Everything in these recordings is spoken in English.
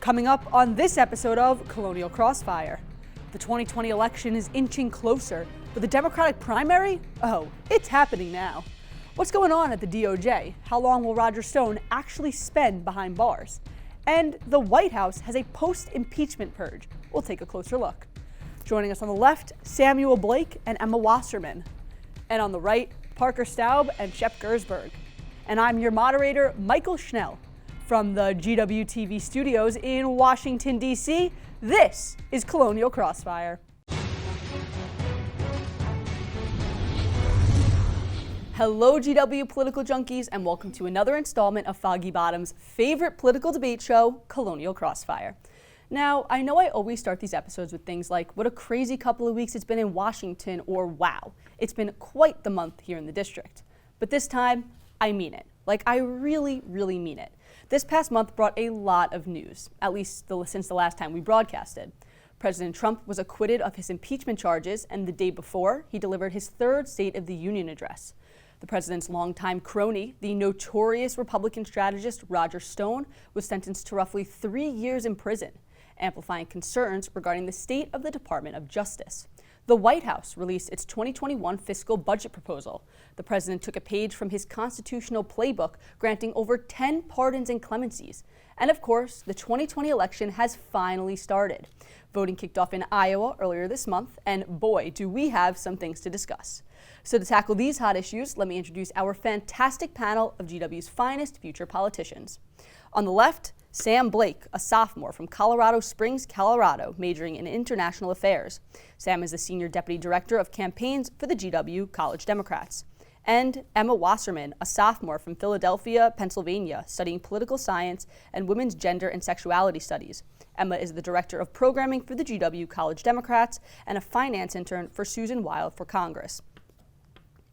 Coming up on this episode of Colonial Crossfire. The 2020 election is inching closer, but the Democratic primary? Oh, it's happening now. What's going on at the DOJ? How long will Roger Stone actually spend behind bars? And the White House has a post-impeachment purge. We'll take a closer look. Joining us on the left, Samuel Blake and Emma Wasserman. And on the right, Parker Staub and Shep Gersberg. And I'm your moderator, Mychael Schnell. From the GWTV studios in Washington, D.C., this is Colonial Crossfire. Hello, GW political junkies, and welcome to another installment of Foggy Bottom's favorite political debate show, Colonial Crossfire. Now, I know I always start these episodes with things like, what a crazy couple of weeks it's been in Washington, or wow, it's been quite the month here in the district. But this time, I mean it. Like, I really, really mean it. This past month brought a lot of news, at least since the last time we broadcasted. President Trump was acquitted of his impeachment charges, and the day before, he delivered his third State of the Union address. The president's longtime crony, the notorious Republican strategist Roger Stone, was sentenced to roughly 3 years in prison, amplifying concerns regarding the state of the Department of Justice. The White House released its 2021 fiscal budget proposal. The president took a page from his constitutional playbook, granting over 10 pardons and clemencies. And of course, the 2020 election has finally started. Voting kicked off in Iowa earlier this month, and boy, do we have some things to discuss. So to tackle these hot issues, let me introduce our fantastic panel of GW's finest future politicians. On the left, Sam Blake, a sophomore from Colorado Springs, Colorado, majoring in international affairs. Sam is the senior deputy director of campaigns for the GW College Democrats. And Emma Wasserman, a sophomore from Philadelphia, Pennsylvania, studying political science and women's gender and sexuality studies. Emma is the director of programming for the GW College Democrats and a finance intern for Susan Wild for Congress.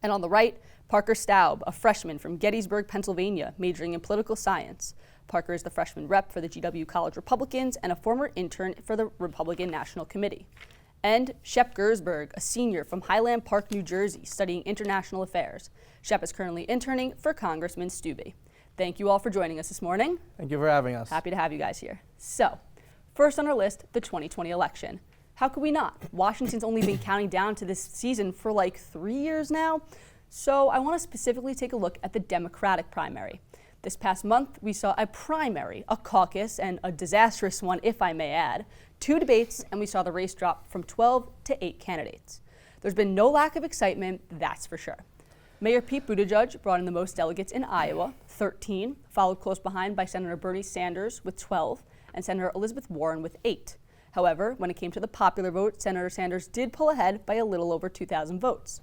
And on the right, Parker Staub, a freshman from Gettysburg, Pennsylvania, majoring in political science. Parker is the freshman rep for the GW College Republicans and a former intern for the Republican National Committee. And Shep Gersberg, a senior from Highland Park, New Jersey, studying international affairs. Shep is currently interning for Congressman Stubbe. Thank you all for joining us this morning. Thank you for having us. Happy to have you guys here. So, first on our list, the 2020 election. How could we not? Washington's only been counting down to this season for like 3 years now. So I want to specifically take a look at the Democratic primary. This past month, we saw a primary, a caucus, and a disastrous one, if I may add, 2 debates, and we saw the race drop from 12 to 8 candidates. There's been no lack of excitement, that's for sure. Mayor Pete Buttigieg brought in the most delegates in Iowa, 13, followed close behind by Senator Bernie Sanders with 12, and Senator Elizabeth Warren with 8. However, when it came to the popular vote, Senator Sanders did pull ahead by a little over 2,000 votes.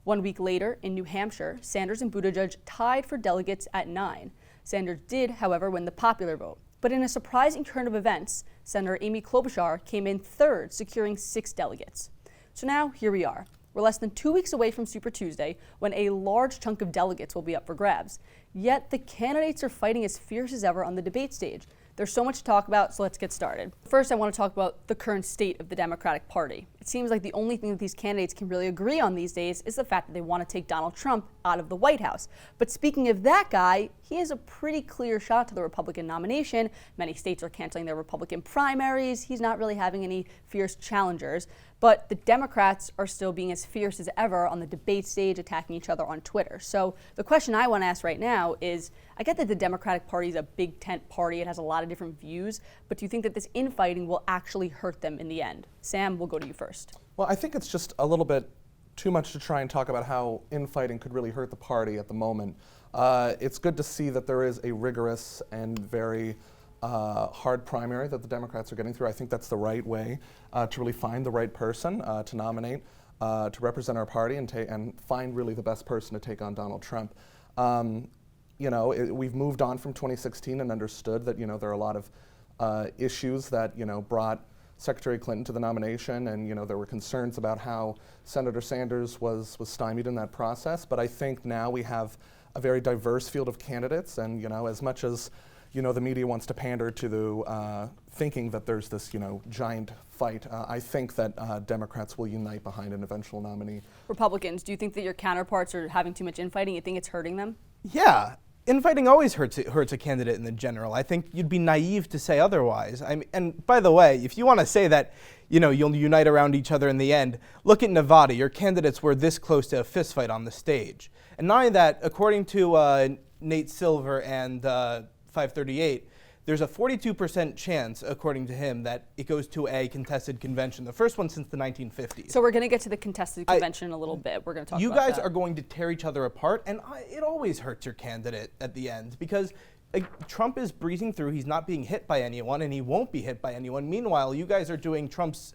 1 week later, in New Hampshire, Sanders and Buttigieg tied for delegates at 9. Sanders did, however, win the popular vote. But in a surprising turn of events, Senator Amy Klobuchar came in third, securing 6 delegates. So now, here we are. We're less than 2 weeks away from Super Tuesday, when a large chunk of delegates will be up for grabs. Yet, the candidates are fighting as fierce as ever on the debate stage. There's so much to talk about, so let's get started. First, I want to talk about the current state of the Democratic Party. It seems like the only thing that these candidates can really agree on these days is the fact that they want to take Donald Trump out of the White House. But speaking of that guy, he has a pretty clear shot to the Republican nomination. Many states are canceling their Republican primaries. He's not really having any fierce challengers. But the Democrats are still being as fierce as ever on the debate stage, attacking each other on Twitter. So the question I want to ask right now is, I get that the Democratic Party is a big tent party. It has a lot of different views. But do you think that this infighting will actually hurt them in the end? Sam, we'll go to you first. Well, I think it's just a little bit too much to try and talk about how infighting could really hurt the party at the moment. It's good to see that there is a rigorous and very hard primary that the Democrats are getting through. I think that's the right way to really find the right person to nominate, to represent our party and find really the best person to take on Donald Trump. We've moved on from 2016 and understood that, there are a lot of issues that, brought Secretary Clinton to the nomination, and there were concerns about how Senator Sanders was stymied in that process. But I think now we have a very diverse field of candidates, and as much as the media wants to pander to the thinking that there's this giant fight, I think that Democrats will unite behind an eventual nominee. Republicans, do you think that your counterparts are having too much infighting? You think it's hurting them? Yeah. infighting always hurts a candidate in the general. I think you'd be naive to say otherwise. I mean, and by the way, if you want to say that, you'll unite around each other in the end, look at Nevada. Your candidates were this close to a fistfight on the stage. And not only that, according to Nate Silver and 538, there's a 42% chance, according to him, that it goes to a contested convention, the first one since the 1950s. So we're going to get to the contested convention in a little bit. We're going to talk about You guys that. are going to tear each other apart, and it always hurts your candidate at the end because Trump is breezing through. He's not being hit by anyone, and he won't be hit by anyone. Meanwhile, you guys are doing Trump's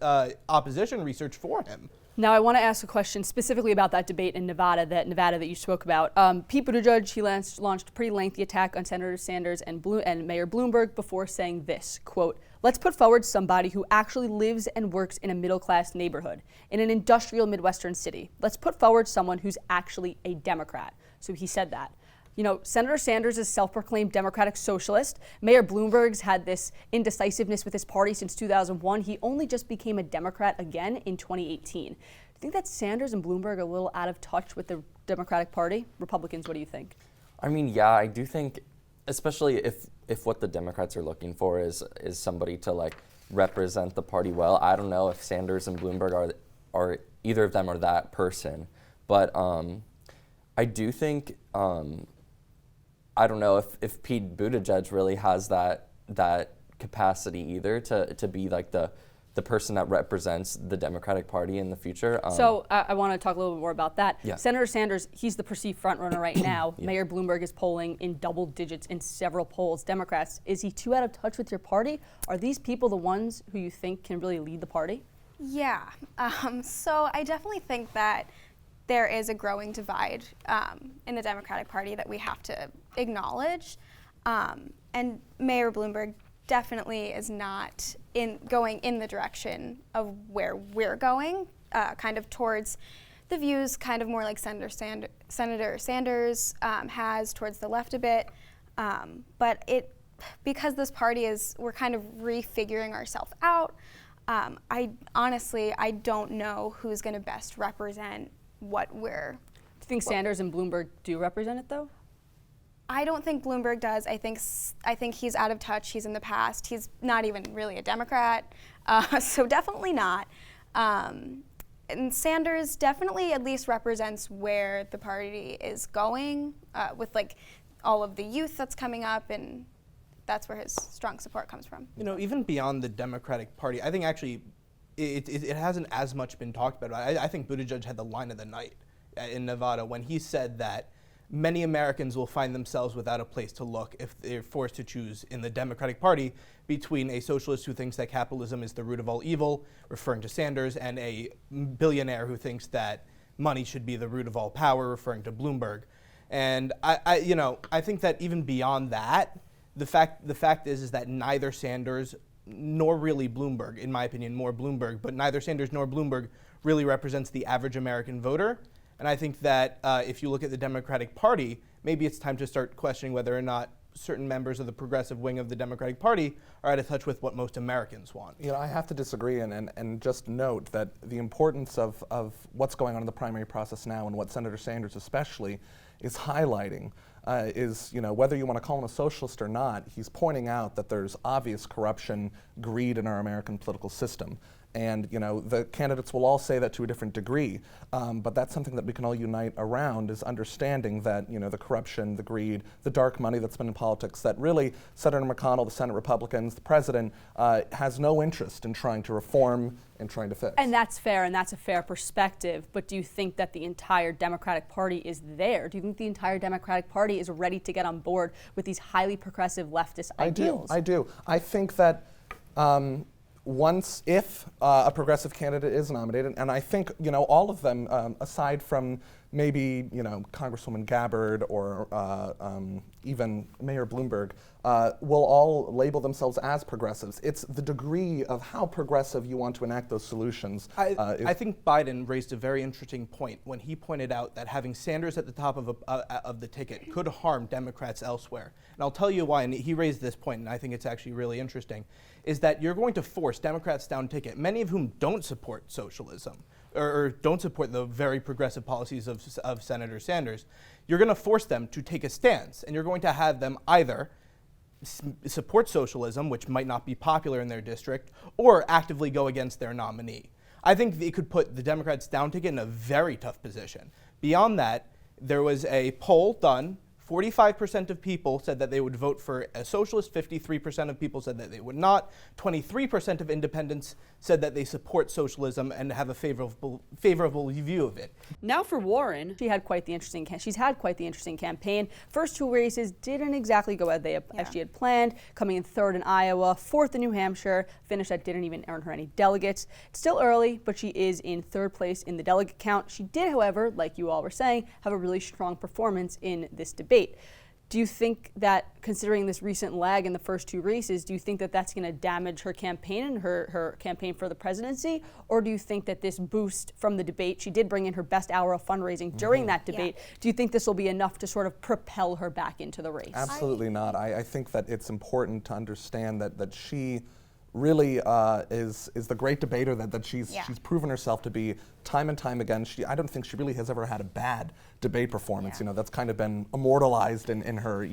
opposition research for him. Now, I want to ask a question specifically about that debate in Nevada that you spoke about. Pete Buttigieg, he launched a pretty lengthy attack on Senator Sanders and Mayor Bloomberg before saying this, quote, "Let's put forward somebody who actually lives and works in a middle-class neighborhood, in an industrial Midwestern city. Let's put forward someone who's actually a Democrat." So he said that. Senator Sanders is self-proclaimed Democratic socialist. Mayor Bloomberg's had this indecisiveness with his party since 2001. He only just became a Democrat again in 2018. Do you think that Sanders and Bloomberg are a little out of touch with the Democratic Party? Republicans, what do you think? I mean, yeah, I do think, especially if what the Democrats are looking for is somebody to represent the party well. I don't know if Sanders and Bloomberg are either of them are that person, but I do think. I don't know if Pete Buttigieg really has that capacity either to be the person that represents the Democratic Party in the future. So I want to talk a little bit more about that. Yeah. Senator Sanders, he's the perceived front runner right now. Yeah. Mayor Bloomberg is polling in double digits in several polls. Democrats, is he too out of touch with your party? Are these people the ones who you think can really lead the party? Yeah. So I definitely think that there is a growing divide in the Democratic Party that we have to acknowledge. And Mayor Bloomberg definitely is not going in the direction of where we're going, kind of towards the views kind of more like Senator Sanders has towards the left a bit. But because this party we're kind of refiguring ourselves out, I don't know who's going to best represent what we're. Do you think Sanders and Bloomberg do represent it, though? I don't think Bloomberg does. I think he's out of touch. He's in the past. He's not even really a Democrat, so definitely not. And Sanders definitely at least represents where the party is going with all of the youth that's coming up, and that's where his strong support comes from. Even beyond the Democratic Party, I think actually it hasn't as much been talked about. I think Buttigieg had the line of the night in Nevada when he said that many Americans will find themselves without a place to look if they're forced to choose in the Democratic Party between a socialist who thinks that capitalism is the root of all evil, referring to Sanders, and a billionaire who thinks that money should be the root of all power, referring to Bloomberg. And I think that even beyond that, the fact is that neither Sanders nor really Bloomberg, in my opinion, more Bloomberg, but neither Sanders nor Bloomberg really represents the average American voter. And I think that if you look at the Democratic Party, maybe it's time to start questioning whether or not certain members of the progressive wing of the Democratic Party are out of touch with what most Americans want. I have to disagree and just note that the importance of what's going on in the primary process now and what Senator Sanders especially is highlighting is, whether you want to call him a socialist or not, he's pointing out that there's obvious corruption, greed in our American political system. And the candidates will all say that to a different degree, but that's something that we can all unite around, is understanding that the corruption, the greed, the dark money that's been in politics, that really Senator McConnell, the Senate Republicans, the president has no interest in trying to reform and trying to fix. And that's fair, and that's a fair perspective, but do you think that the entire Democratic Party is there? Do you think the entire Democratic Party is ready to get on board with these highly progressive leftist ideals? I do. I think that if a progressive candidate is nominated, and I think all of them, aside from maybe Congresswoman Gabbard or even Mayor Bloomberg, will all label themselves as progressives. It's the degree of how progressive you want to enact those solutions. I think Biden raised a very interesting point when he pointed out that having Sanders at the top of the ticket could harm Democrats elsewhere. And I'll tell you why, and he raised this point, and I think it's actually really interesting, is that you're going to force Democrats down ticket, many of whom don't support socialism, or don't support the very progressive policies of Senator Sanders. you're going to force them to take a stance, and you're going to have them either support socialism, which might not be popular in their district, or actively go against their nominee. I think it could put the Democrats' down ticket in a very tough position. Beyond that, there was a poll done. 45% of people said that they would vote for a socialist, 53% of people said that they would not, 23% of independents said that they support socialism and have a favorable view of it. Now for Warren, she's had quite the interesting campaign. First two races didn't exactly go as she had planned, coming in third in Iowa, fourth in New Hampshire, finish that didn't even earn her any delegates. It's still early, but she is in third place in the delegate count. She did, however, like you all were saying, have a really strong performance in this debate. Do you think that, considering this recent lag in the first two races, do you think that that's going to damage her campaign and her campaign for the presidency? Or do you think that this boost from the debate, she did bring in her best hour of fundraising during that debate, do you think this will be enough to sort of propel her back into the race? Absolutely not. I think that it's important to understand that she really is the great debater that she's proven herself to be time and time again. I don't think she really has ever had a bad debate performance. You know, that's kind of been immortalized in her,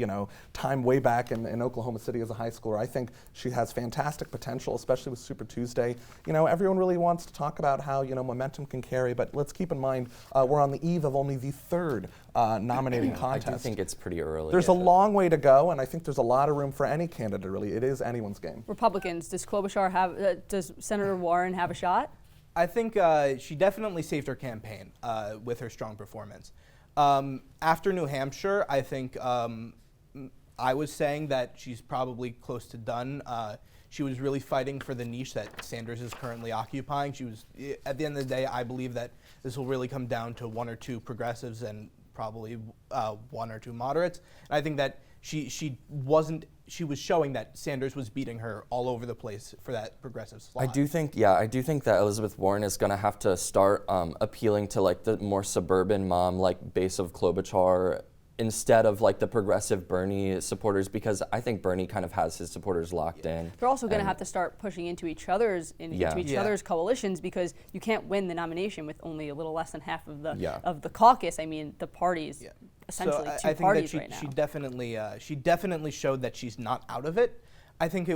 time way back in Oklahoma City as a high schooler. I think she has fantastic potential, especially with Super Tuesday. Everyone really wants to talk about how, momentum can carry, but let's keep in mind we're on the eve of only the third nominating contest. I do think it's pretty early. There's a long way to go, and I think there's a lot of room for any candidate, really. It is anyone's game. Republicans, does does Senator Warren have a shot? I think she definitely saved her campaign with her strong performance. After New Hampshire, I think I was saying that she's probably close to done. She was really fighting for the niche that Sanders is currently occupying. At the end of the day, I believe that this will really come down to one or two progressives and probably one or two moderates. And I think that she was showing that Sanders was beating her all over the place for that progressive slot. I do think that Elizabeth Warren is going to have to start appealing to like the more suburban mom like base of Klobuchar instead of like the progressive Bernie supporters, because I think Bernie kind of has his supporters locked in. They're also going to have to start pushing into each other's coalitions, because you can't win the nomination with only a little less than half of the caucus. I mean, the parties essentially two parties right now. She definitely showed that she's not out of it. I think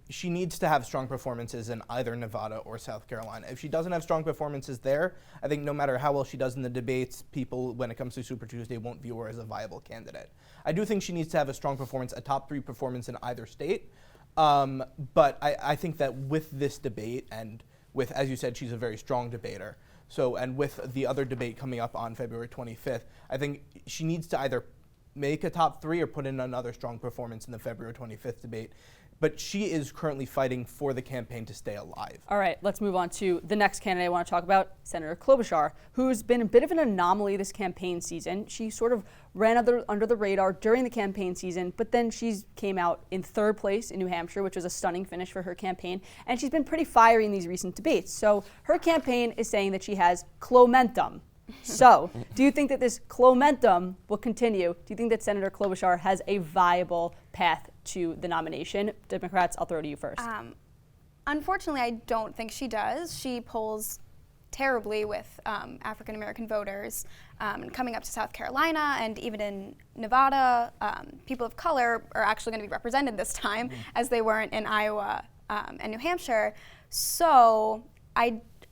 she needs to have strong performances in either Nevada or South Carolina. If she doesn't have strong performances there, I think no matter how well she does in the debates, people, when it comes to Super Tuesday, won't view her as a viable candidate. I do think she needs to have a strong performance, a top 3 performance in either state. But I think that with this debate, and with, as you said, she's a very strong debater. And with the other debate coming up on February 25th, I think she needs to either make a top 3 or put in another strong performance in the February 25th debate. But she is currently fighting for the campaign to stay alive. All right, let's move on to the next candidate I want to talk about, Senator Klobuchar, who's been a bit of an anomaly this campaign season. She sort of ran under the radar during the campaign season, but then she came out in third place in New Hampshire, which was a stunning finish for her campaign, and she's been pretty fiery in these recent debates. So her campaign is saying that she has Klomentum. So, do you think that this Klomentum will continue? Do you think that Senator Klobuchar has a viable path to the nomination? Democrats, I'll throw to you first. Unfortunately, I don't think she does. She polls terribly with African American voters. Coming up to South Carolina and even in Nevada, people of color are actually going to be represented this time, as they weren't in Iowa and New Hampshire. So,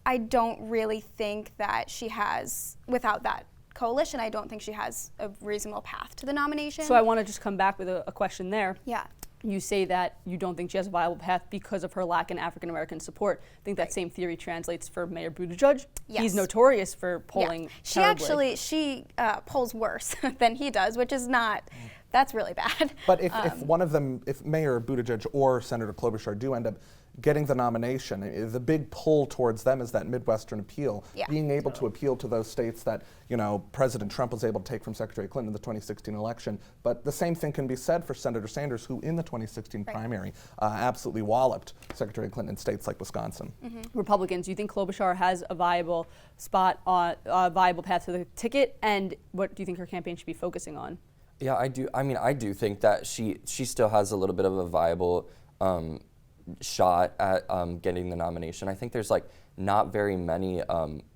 I don't really think that she has, without that coalition, I don't think she has a reasonable path to the nomination. So I want to just come back with a question there. Yeah. You say that you don't think she has a viable path because of her lack in African American support. I think that same theory translates for Mayor Buttigieg. Yes. He's notorious for polling terribly. She polls worse than he does, which is not, that's really bad. But if one of them, if Mayor Buttigieg or Senator Klobuchar do end up getting the nomination, the big pull towards them is that Midwestern appeal, being able to appeal to those states that President Trump was able to take from Secretary Clinton in the 2016 election. But the same thing can be said for Senator Sanders, who in the 2016 primary absolutely walloped Secretary Clinton in states like Wisconsin. Republicans, do you think Klobuchar has a viable spot on a viable path to the ticket, and what do you think her campaign should be focusing on? Yeah, I do. I mean, I do think that she still has a little bit of a viable shot at getting the nomination. I think there's like not very many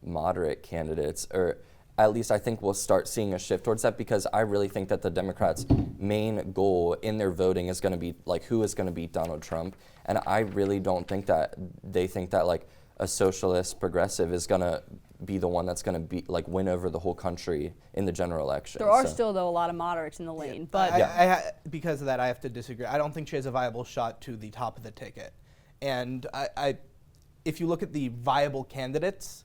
moderate candidates, or at least I think we'll start seeing a shift towards that, because I really think that the Democrats' main goal in their voting is going to be like who is going to beat Donald Trump, and I really don't think that they think that like a socialist progressive is going to be the one that's going to be like win over the whole country in the general election. There are still, though, a lot of moderates in the lane, but Because of that, I have to disagree. I don't think she has a viable shot to the top of the ticket. And if you look at the viable candidates,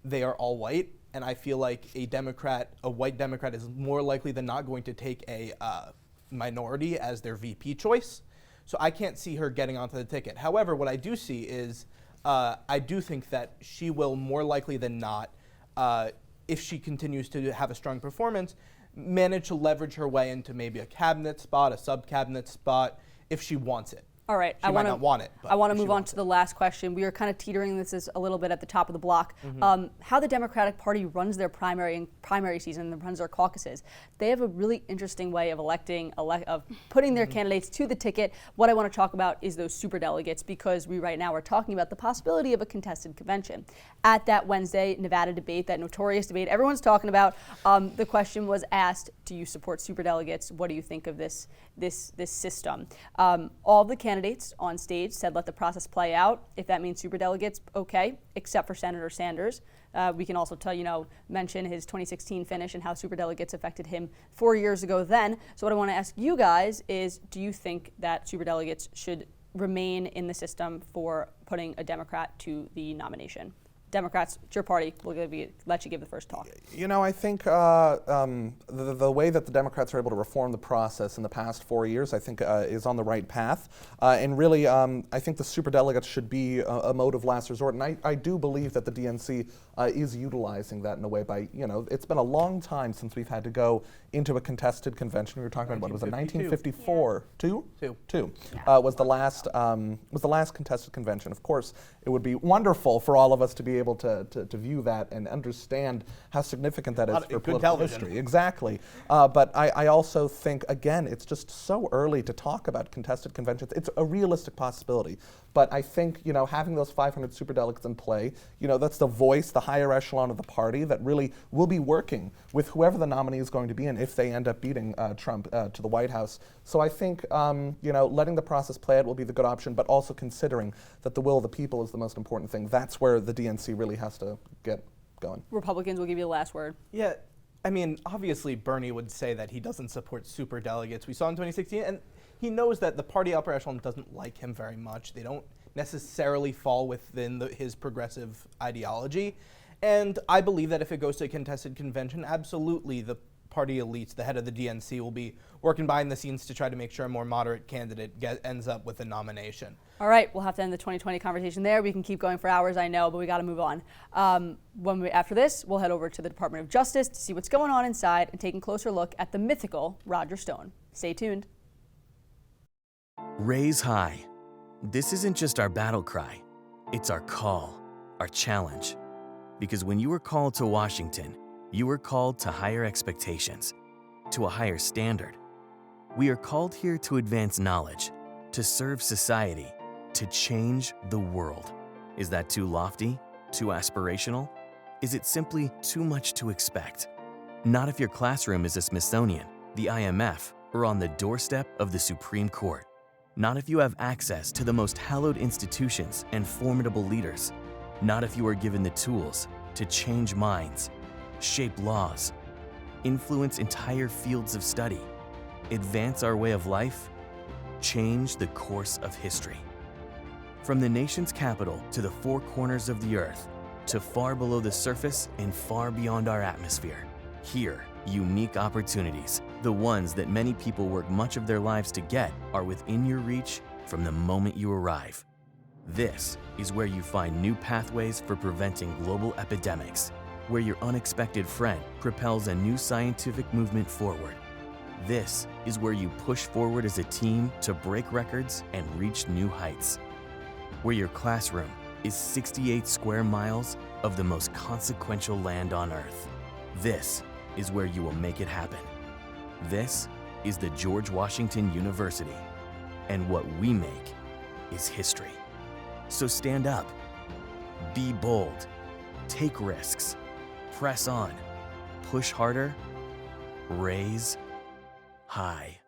they are all white, and I feel like a white Democrat is more likely than not going to take a minority as their VP choice. So I can't see her getting onto the ticket. However, what I do see is I do think that she will more likely than not, if she continues to have a strong performance, manage to leverage her way into maybe a cabinet spot, a sub-cabinet spot, if she wants it. all right. She might not want it. But I want to if she move on wants to the last question. We are kind of teetering this a little bit at the top of the block. How the Democratic Party runs their primary season and runs their caucuses. They have a really interesting way of of putting their candidates to the ticket. What I want to talk about is those superdelegates, because we right now are talking about the possibility of a contested convention. At that Wednesday Nevada debate, that notorious debate everyone's talking about, the question was asked, do you support superdelegates? What do you think of this system? All of the candidates on stage said let the process play out. If that means superdelegates, okay, except for Senator Sanders. We can also mention his 2016 finish and how superdelegates affected him 4 years ago then. So what I want to ask you guys is, do you think that superdelegates should remain in the system for putting a Democrat to the nomination? Democrats, it's your party. We'll let you give the first talk. I think the way that the Democrats are able to reform the process in the past 4 years, I think, is on the right path. And really, I think the superdelegates should be a mode of last resort. And I do believe that the DNC is utilizing that in a way by, it's been a long time since we've had to go into a contested convention. We were talking about, what was it, 1954? Two. Was the last contested convention. Of course, it would be wonderful for all of us to be able to view that and understand how significant that is for political history. Exactly. But I also think, again, it's just so early to talk about contested conventions. It's a realistic possibility. But I think, having those 500 superdelegates in play, that's the voice, the higher echelon of the party that really will be working with whoever the nominee is going to be and if they end up beating Trump to the White House. So I think, letting the process play out will be the good option, but also considering that the will of the people is the most important thing. That's where the DNC really has to get going. Republicans will give you the last word. Yeah, I mean, obviously Bernie would say that he doesn't support superdelegates. We saw in 2016, and he knows that the party upper echelon doesn't like him very much. They don't necessarily fall within his progressive ideology. And I believe that if it goes to a contested convention, absolutely the party elites, the head of the DNC, will be working behind the scenes to try to make sure a more moderate candidate ends up with a nomination. All right, we'll have to end the 2020 conversation there. We can keep going for hours, I know, but we got to move on. After this, we'll head over to the Department of Justice to see what's going on inside and take a closer look at the mythical Roger Stone. Stay tuned. Raise high. This isn't just our battle cry. It's our call, our challenge. Because when you were called to Washington, you were called to higher expectations, to a higher standard. We are called here to advance knowledge, to serve society, to change the world. Is that too lofty? Too aspirational? Is it simply too much to expect? Not if your classroom is a Smithsonian, the IMF, or on the doorstep of the Supreme Court. Not if you have access to the most hallowed institutions and formidable leaders. Not if you are given the tools to change minds, shape laws, influence entire fields of study, advance our way of life, change the course of history. From the nation's capital to the four corners of the earth, to far below the surface and far beyond our atmosphere. Here, unique opportunities, the ones that many people work much of their lives to get, are within your reach from the moment you arrive. This is where you find new pathways for preventing global epidemics, where your unexpected friend propels a new scientific movement forward. This is where you push forward as a team to break records and reach new heights. Where your classroom is 68 square miles of the most consequential land on Earth. This is where you will make it happen. This is the George Washington University, and what we make is history. So stand up, be bold, take risks, press on, push harder, raise high.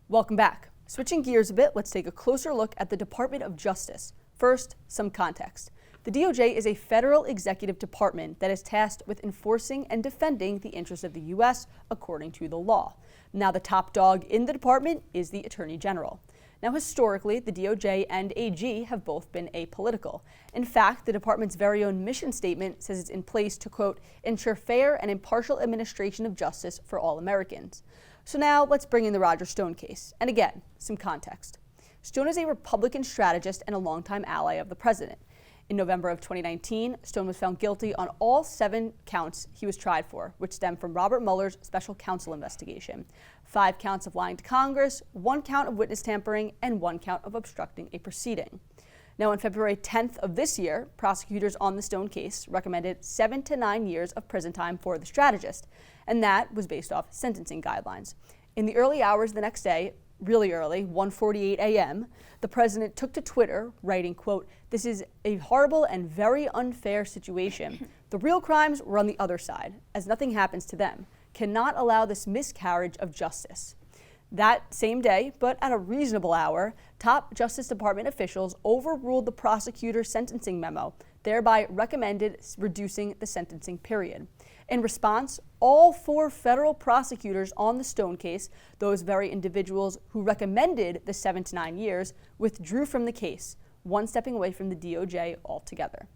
Welcome back. Switching gears a bit, let's take a closer look at the Department of Justice. First, some context. The DOJ is a federal executive department that is tasked with enforcing and defending the interests of the U.S. according to the law. Now, the top dog in the department is the Attorney General. Now, historically, the DOJ and AG have both been apolitical. In fact, the department's very own mission statement says it's in place to, quote, ensure fair and impartial administration of justice for all Americans. So now let's bring in the Roger Stone case. And again, some context. Stone is a Republican strategist and a longtime ally of the president. In November of 2019, Stone was found guilty on all 7 counts he was tried for, which stemmed from Robert Mueller's special counsel investigation. 5 counts of lying to Congress, 1 count of witness tampering, and 1 count of obstructing a proceeding. Now, on February 10th of this year, prosecutors on the Stone case recommended 7 to 9 years of prison time for the strategist, and that was based off sentencing guidelines. In the early hours the next day, really early, 1:48 a.m., the president took to Twitter, writing, quote, "This is a horrible and very unfair situation. The real crimes were on the other side, as nothing happens to them. Cannot allow this miscarriage of justice." That same day, but at a reasonable hour, top Justice Department officials overruled the prosecutor's sentencing memo, thereby recommended reducing the sentencing period. In response, all 4 federal prosecutors on the Stone case, those very individuals who recommended the 7 to 9 years, withdrew from the case, one stepping away from the DOJ altogether.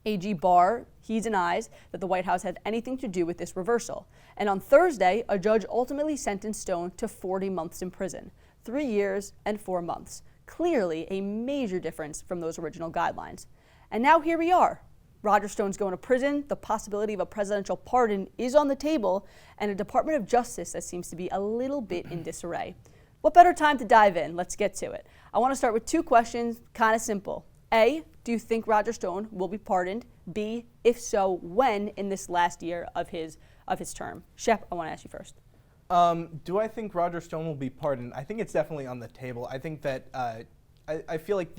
AG Barr, he denies that the White House had anything to do with this reversal. And on Thursday, a judge ultimately sentenced Stone to 40 months in prison, 3 years and 4 months. Clearly a major difference from those original guidelines. And now here we are. Roger Stone's going to prison, the possibility of a presidential pardon is on the table, and a Department of Justice that seems to be a little bit in disarray. What better time to dive in? Let's get to it. I want to start with 2 questions, kind of simple. A, do you think Roger Stone will be pardoned? B, if so, when in this last year of his term? Shep, I want to ask you first. Do I think Roger Stone will be pardoned? I think it's definitely on the table. I think that I feel like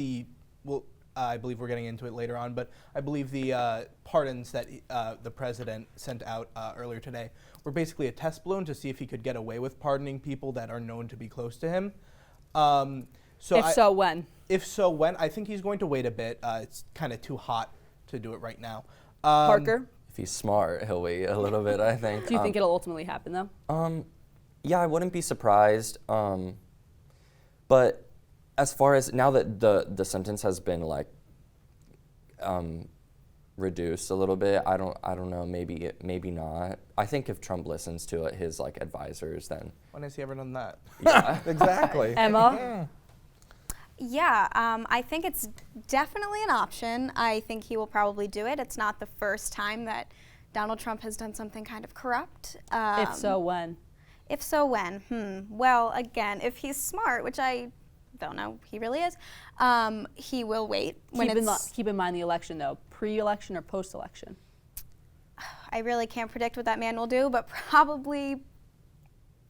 I believe we're getting into it later on, but I believe the pardons that the president sent out earlier today were basically a test balloon to see if he could get away with pardoning people that are known to be close to him. When? If so, when? I think he's going to wait a bit. It's kind of too hot to do it right now. Parker? If he's smart, he'll wait a little bit, I think. Do you think it'll ultimately happen, though? Yeah, I wouldn't be surprised. But as far as now that the sentence has been reduced a little bit, I don't know, maybe not. I think if Trump listens to his advisors, then When has he ever done that? yeah. Exactly. Emma? Yeah, I think it's definitely an option. I think he will probably do it. It's not the first time that Donald Trump has done something kind of corrupt. If so, when? If so, when? Well, again, if he's smart, which I don't know he really is, he will wait. Keep in mind the election, though. Pre-election or post-election? I really can't predict what that man will do, but probably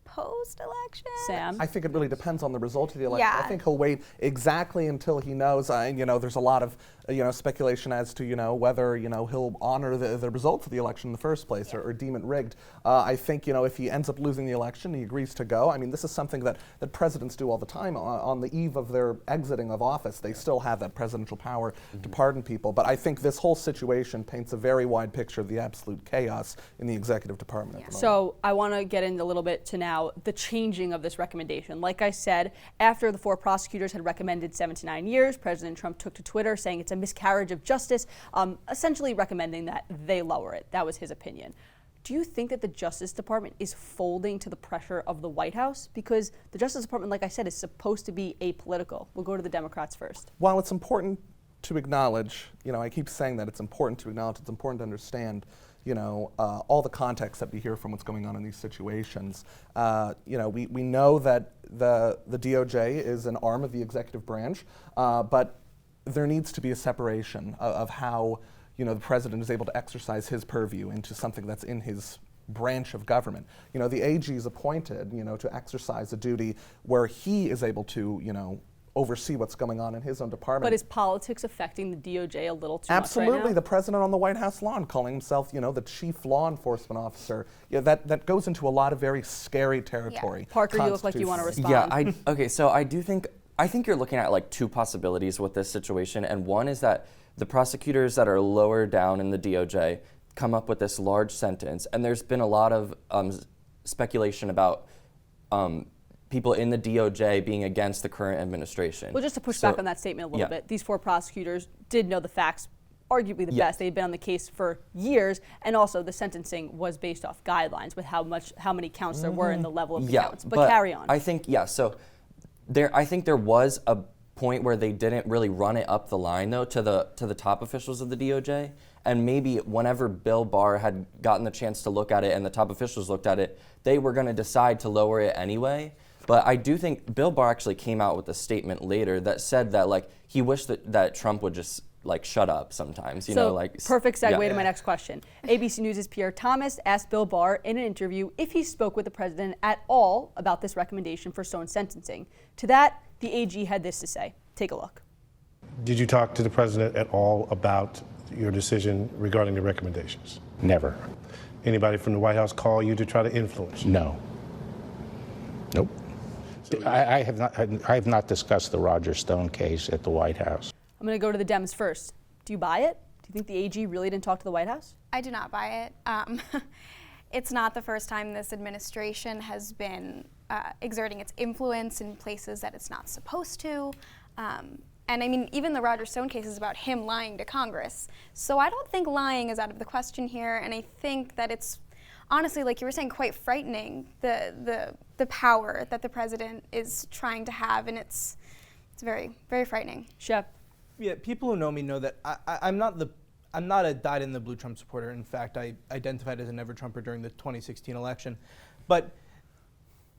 post-election. Sam? I think it really depends on the result of the election. Yeah. I think he'll wait exactly until he knows. There's a lot of speculation as to whether he'll honor the results of the election in the first place or deem it rigged. I think if he ends up losing the election, he agrees to go. I mean, this is something that presidents do all the time. On the eve of their exiting of office, they still have that presidential power to pardon people. But I think this whole situation paints a very wide picture of the absolute chaos in the executive department at the moment. So I want to get in a little bit to now the changing of this recommendation. Like I said, after the 4 prosecutors had recommended 7 to 9 years, President Trump took to Twitter saying it's a miscarriage of justice, essentially recommending that they lower it. That was his opinion. Do you think that the Justice Department is folding to the pressure of the White House? Because the Justice Department, like I said, is supposed to be apolitical. We'll go to the Democrats first. While it's important to acknowledge, I keep saying that it's important to acknowledge, it's important to understand, all the context that we hear from what's going on in these situations. We know that the DOJ is an arm of the executive branch, but there needs to be a separation of how, the president is able to exercise his purview into something that's in his branch of government. You know, the AG is appointed, you know, to exercise a duty where he is able to, you know, oversee what's going on in his own department. But is politics affecting the DOJ a little too Absolutely. much right now? The president on the White House lawn calling himself, you know, the chief law enforcement officer. Yeah, that goes into a lot of very scary territory. Parker, you look like you want to respond. Yeah, okay, so I think you're looking at like two possibilities with this situation, and one is that the prosecutors that are lower down in the DOJ come up with this large sentence, and there's been a lot of speculation about people in the DOJ being against the current administration. Well, just to push back on that statement a little bit, these 4 prosecutors did know the facts arguably the best. They'd been on the case for years, and also the sentencing was based off guidelines with how many counts there were and the level of the counts. But carry on. I think so I think there was a point where they didn't really run it up the line though to the top officials of the DOJ, and maybe whenever Bill Barr had gotten the chance to look at it and the top officials looked at it, they were going to decide to lower it anyway. But I do think Bill Barr actually came out with a statement later that said that like he wished that Trump would just like shut up sometimes, you know, like perfect segue to my next question. ABC News' Pierre Thomas asked Bill Barr in an interview if he spoke with the president at all about this recommendation for Stone's sentencing. To that, the AG had this to say. Take a look. Did you talk to the president at all about your decision regarding the recommendations? Never. Anybody from the White House call you to try to influence you? No. Nope. I have not discussed the Roger Stone case at the White House. I'm going to go to the Dems first. Do you buy it? Do you think the AG really didn't talk to the White House? I do not buy it. It's not the first time this administration has been exerting its influence in places that it's not supposed to. And I mean, even the Roger Stone case is about him lying to Congress. So I don't think lying is out of the question here, and I think that it's honestly, like you were saying, quite frightening, the power that the president is trying to have, and it's very, very frightening. Shep. Yeah, people who know me know that I'm not a dyed-in-the-blue Trump supporter. In fact, I identified as a never-Trumper during the 2016 election. But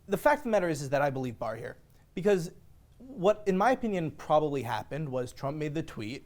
the fact of the matter is that I believe Barr here. Because what, in my opinion, probably happened was Trump made the tweet,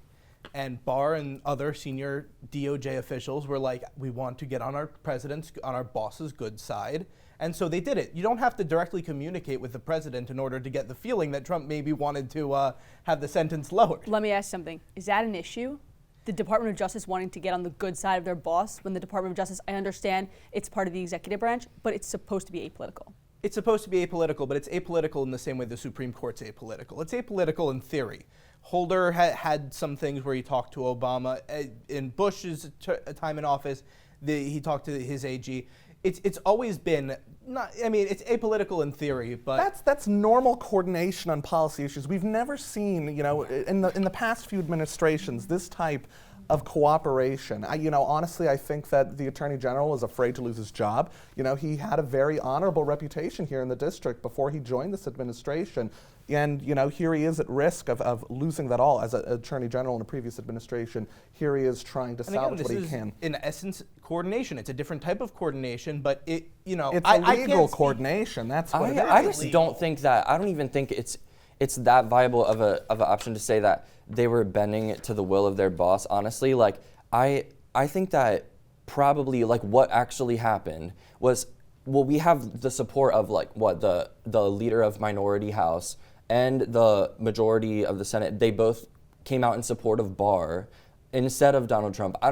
and Barr and other senior DOJ officials were like, we want to get on our boss's good side. And so they did it. You don't have to directly communicate with the president in order to get the feeling that Trump maybe wanted to have the sentence lowered. Let me ask something. Is that an issue? The Department of Justice wanting to get on the good side of their boss, when the Department of Justice, I understand it's part of the executive branch, but it's supposed to be apolitical. It's supposed to be apolitical, but it's apolitical in the same way the Supreme Court's apolitical. It's apolitical in theory. Holder had some things where he talked to Obama. In Bush's time in office, he talked to his AG. It's always been not. I mean, it's apolitical in theory, but that's normal coordination on policy issues. We've never seen, you know, in the past few administrations, this type of cooperation. Honestly, I think that the Attorney General is afraid to lose his job. You know, he had a very honorable reputation here in the district before he joined this administration. And, you know, here he is at risk of losing that all as an Attorney General in a previous administration. Here he is trying to salvage what he can. In essence, coordination. It's a different type of coordination, but it's illegal coordination. That's what it is. I just don't think that. I don't even think it's that viable of an option to say that they were bending to the will of their boss. Honestly, like I think that probably like what actually happened was, well, we have the support of like the leader of Minority House and the majority of the Senate. They both came out in support of Barr instead of Donald Trump. I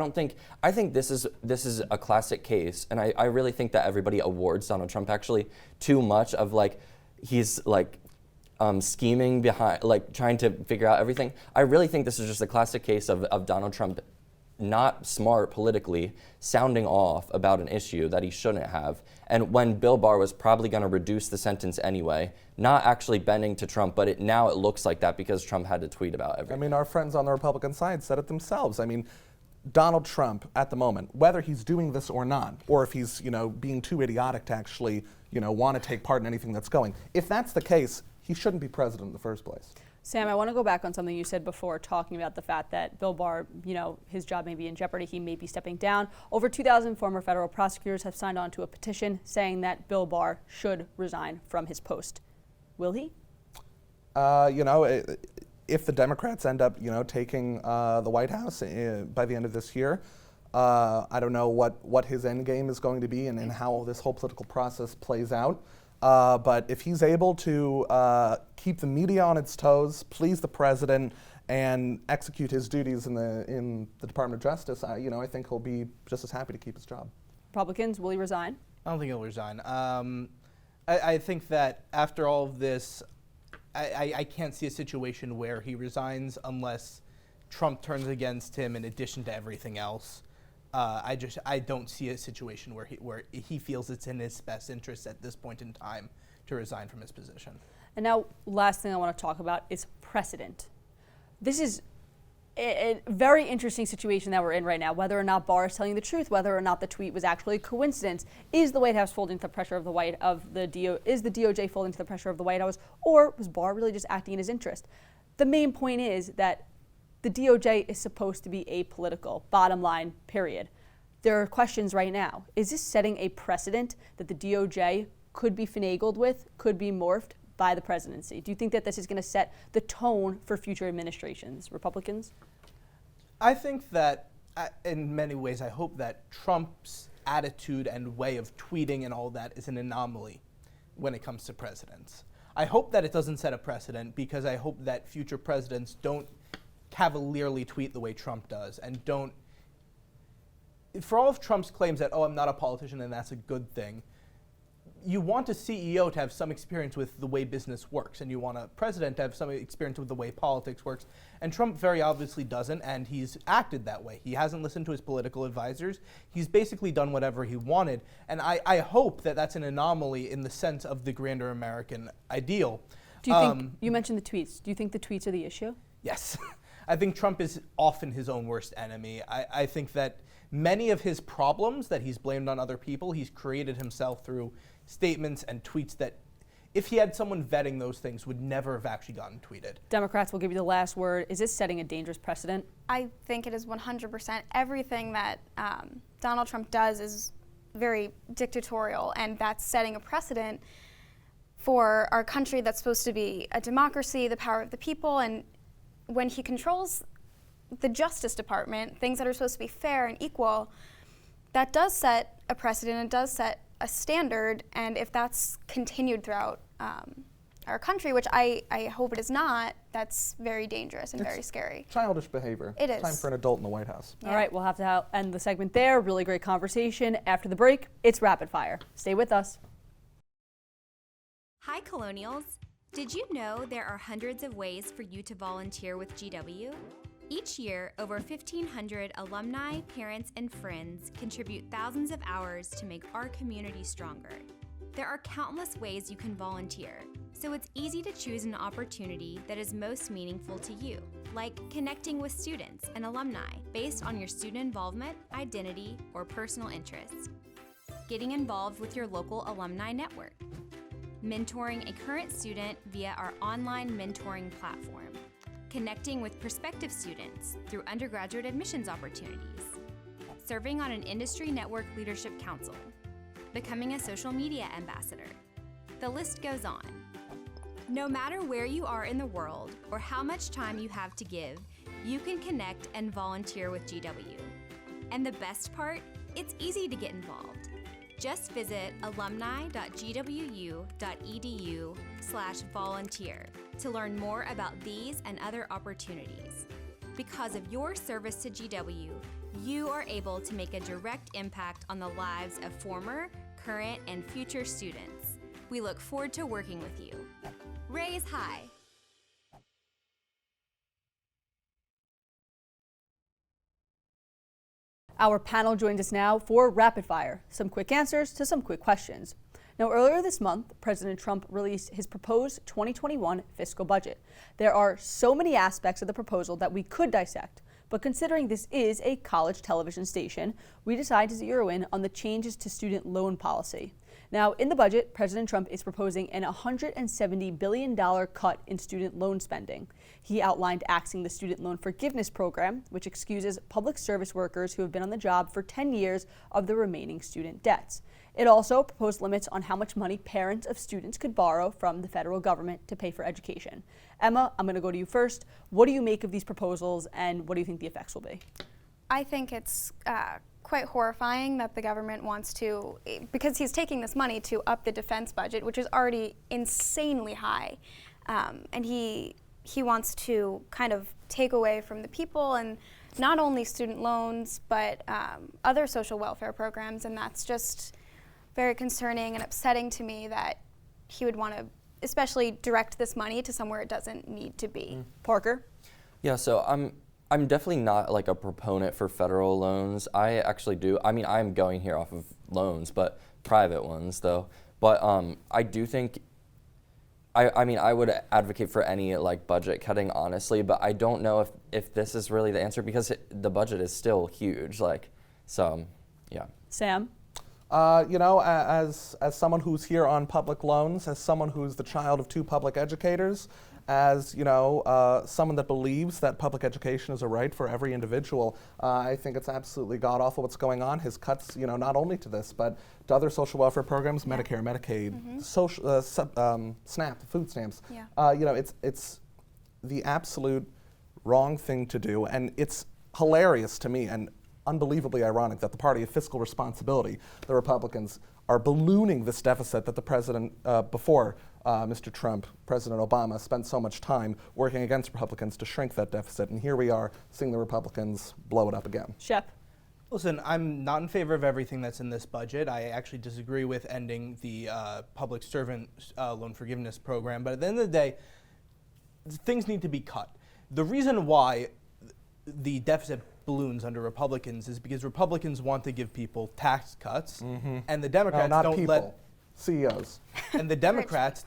think this is a classic case, and I really think that everybody awards Donald Trump actually too much of like he's like scheming behind, like trying to figure out everything. I really think this is just a classic case of Donald Trump not smart politically, sounding off about an issue that he shouldn't have. And when Bill Barr was probably going to reduce the sentence anyway, not actually bending to Trump, but now it looks like that because Trump had to tweet about everything. I mean, our friends on the Republican side said it themselves. I mean, Donald Trump at the moment, whether he's doing this or not, or if he's, being too idiotic to actually, want to take part in anything that's going, if that's the case, he shouldn't be president in the first place. Sam, I want to go back on something you said before, talking about the fact that Bill Barr, his job may be in jeopardy. He may be stepping down. Over 2,000 former federal prosecutors have signed on to a petition saying that Bill Barr should resign from his post. Will he? If the Democrats end up, taking the White House by the end of this year, I don't know what his end game is going to be and how this whole political process plays out. But if he's able to keep the media on its toes, please the president, and execute his duties in the Department of Justice, I think he'll be just as happy to keep his job. Republicans, will he resign? I don't think he'll resign. I think that after all of this, I can't see a situation where he resigns unless Trump turns against him in addition to everything else. I don't see a situation where he feels it's in his best interest at this point in time to resign from his position. And now, last thing I want to talk about is precedent. This is a very interesting situation that we're in right now, whether or not Barr is telling the truth, whether or not the tweet was actually a coincidence. Is the White House folding to the pressure of is the DOJ folding to the pressure of the White House, or was Barr really just acting in his interest? The main point is that the DOJ is supposed to be apolitical, bottom line, period. There are questions right now. Is this setting a precedent that the DOJ could be finagled with, could be morphed by the presidency? Do you think that this is going to set the tone for future administrations, Republicans? I think that in many ways, I hope that Trump's attitude and way of tweeting and all that is an anomaly when it comes to presidents. I hope that it doesn't set a precedent, because I hope that future presidents don't cavalierly tweet the way Trump does, and don't, for all of Trump's claims that, I'm not a politician and that's a good thing, you want a CEO to have some experience with the way business works, and you want a president to have some experience with the way politics works. And Trump very obviously doesn't, and he's acted that way. He hasn't listened to his political advisors. He's basically done whatever he wanted. And I hope that that's an anomaly in the sense of the grander American ideal. Do you think, you mentioned the tweets, do you think the tweets are the issue? Yes. I think Trump is often his own worst enemy. I think that many of his problems that he's blamed on other people, he's created himself through statements and tweets that, if he had someone vetting those things, would never have actually gotten tweeted. Democrats will give you the last word. Is this setting a dangerous precedent? I think it is 100%. Everything that Donald Trump does is very dictatorial, and that's setting a precedent for our country that's supposed to be a democracy, the power of the people. And when he controls the Justice Department, things that are supposed to be fair and equal, that does set a precedent, it does set a standard, and if that's continued throughout our country, which I hope it is not, that's very dangerous and very scary. Childish behavior. It is. Time for an adult in the White House. All right, we'll have to end the segment there. Really great conversation. After the break, it's Rapid Fire. Stay with us. Hi, Colonials. Did you know there are hundreds of ways for you to volunteer with GW? Each year, over 1,500 alumni, parents, and friends contribute thousands of hours to make our community stronger. There are countless ways you can volunteer, so it's easy to choose an opportunity that is most meaningful to you, like connecting with students and alumni based on your student involvement, identity, or personal interests, getting involved with your local alumni network, mentoring a current student via our online mentoring platform, connecting with prospective students through undergraduate admissions opportunities, serving on an industry network leadership council, becoming a social media ambassador. The list goes on. No matter where you are in the world or how much time you have to give, you can connect and volunteer with GW. And the best part, it's easy to get involved. Just visit alumni.gwu.edu/volunteer to learn more about these and other opportunities. Because of your service to GW, you are able to make a direct impact on the lives of former, current, and future students. We look forward to working with you. Raise high. Our panel joins us now for Rapid Fire, some quick answers to some quick questions. Now, earlier this month, President Trump released his proposed 2021 fiscal budget. There are so many aspects of the proposal that we could dissect, but considering this is a college television station, we decided to zero in on the changes to student loan policy. Now, in the budget, President Trump is proposing an $170 billion cut in student loan spending. He outlined axing the student loan forgiveness program, which excuses public service workers who have been on the job for 10 years of the remaining student debts. It also proposed limits on how much money parents of students could borrow from the federal government to pay for education. Emma, I'm going to go to you first. What do you make of these proposals, and what do you think the effects will be? I think it's quite horrifying that the government wants to, because he's taking this money to up the defense budget, which is already insanely high, and he wants to kind of take away from the people and not only student loans, but other social welfare programs, and that's just very concerning and upsetting to me that he would want to especially direct this money to somewhere it doesn't need to be. Parker? Yeah, so I'm definitely not like a proponent for federal loans. I actually do. I mean, I'm going here off of loans, but private ones though. But I do think, I mean, I would advocate for any like budget cutting, honestly, but I don't know if this is really the answer because the budget is still huge. Like, so, yeah. Sam? You know, as someone who's here on public loans, as someone who's the child of 2 public educators, as, you know, someone that believes that public education is a right for every individual, I think it's absolutely god-awful what's going on. His cuts, you know, not only to this, but to other social welfare programs, Medicare, Medicaid, social, SNAP, food stamps. Yeah. You know, it's the absolute wrong thing to do, and it's hilarious to me and unbelievably ironic that the party of fiscal responsibility, the Republicans, are ballooning this deficit that the president, before Mr. Trump, President Obama, spent so much time working against Republicans to shrink that deficit. And here we are seeing the Republicans blow it up again. Shep? Listen, I'm not in favor of everything that's in this budget. I actually disagree with ending the public servant loan forgiveness program. But at the end of the day, things need to be cut. The reason why the deficit balloons under Republicans is because Republicans want to give people tax cuts, and the Democrats not don't people. let CEOs. And the Democrats,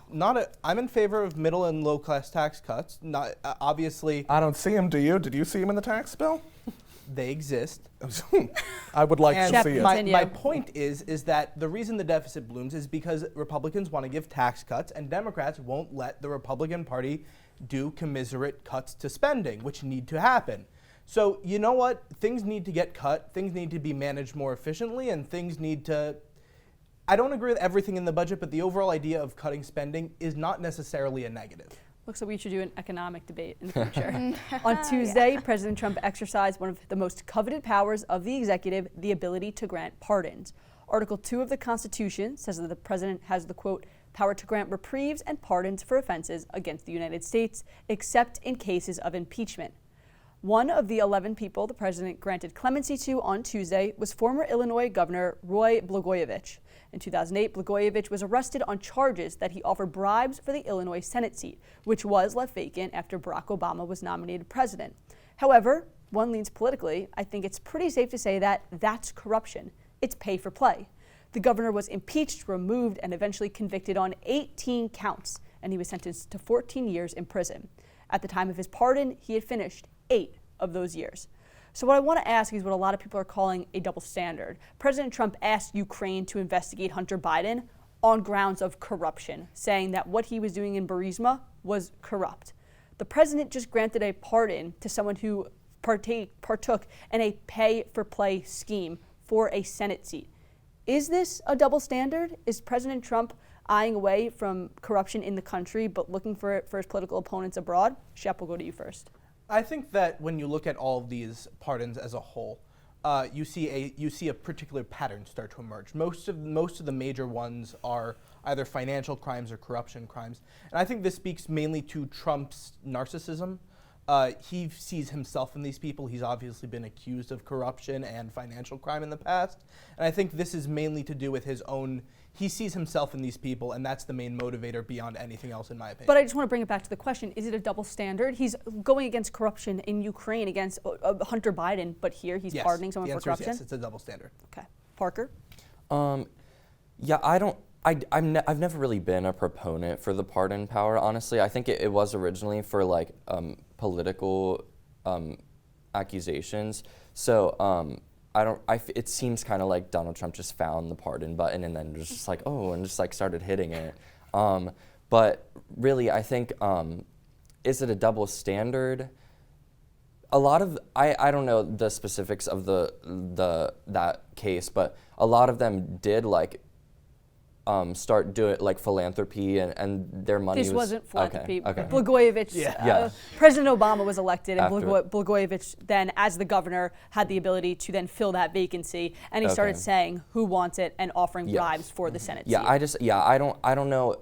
I'm in favor of middle and low class tax cuts. Not obviously. I don't see him. Do you? Did you see him in the tax bill? They exist. I would like And to see it. my point is that the reason the deficit blooms is because Republicans want to give tax cuts, and Democrats won't let the Republican Party do commiserate cuts to spending, which need to happen. So you know what? Things need to get cut. Things need to be managed more efficiently, and things need to. I don't agree with everything in the budget, but the overall idea of cutting spending is not necessarily a negative. Looks like we should do an economic debate in the future. On Tuesday, President Trump exercised one of the most coveted powers of the executive, the ability to grant pardons. Article 2 of the Constitution says that the president has the, quote, power to grant reprieves and pardons for offenses against the United States, except in cases of impeachment. One of the 11 people the president granted clemency to on Tuesday was former Illinois Governor Roy Blagojevich. In 2008, Blagojevich was arrested on charges that he offered bribes for the Illinois Senate seat, which was left vacant after Barack Obama was nominated president. However, one leans politically, I think it's pretty safe to say that that's corruption. It's pay for play. The governor was impeached, removed, and eventually convicted on 18 counts, and he was sentenced to 14 years in prison. At the time of his pardon, he had finished 8 of those years. So what I want to ask is what a lot of people are calling a double standard. President Trump asked Ukraine to investigate Hunter Biden on grounds of corruption, saying that what he was doing in Burisma was corrupt. The president just granted a pardon to someone who partook in a pay-for-play scheme for a Senate seat. Is this a double standard? Is President Trump eyeing away from corruption in the country but looking for it for his political opponents abroad? Shep, we'll go to you first. I think that when you look at all of these pardons as a whole, you see a particular pattern start to emerge. Most of the major ones are either financial crimes or corruption crimes, and I think this speaks mainly to Trump's narcissism. He sees himself in these people. He's obviously been accused of corruption and financial crime in the past, and I think this is mainly to do with his own. He sees himself in these people, and that's the main motivator beyond anything else, in my opinion. But I just want to bring it back to the question, is it a double standard? He's going against corruption in Ukraine against Hunter Biden, but here he's pardoning someone for corruption? Yes, it's a double standard. Okay. Parker? Yeah, I've never really been a proponent for the pardon power, honestly. I think it was originally for like political accusations. So it seems kind of like Donald Trump just found the pardon button and then was just like, oh, and just like started hitting it. But really, I think, is it a double standard? A lot of, I don't know the specifics of that case, but a lot of them did like start doing like philanthropy and their money This wasn't philanthropy. Okay. Blagojevich, Yeah. President Obama was elected, and After- Blagojevich then, as the governor, had the ability to then fill that vacancy, and he started saying who wants it and offering bribes for the Senate seat. I don't know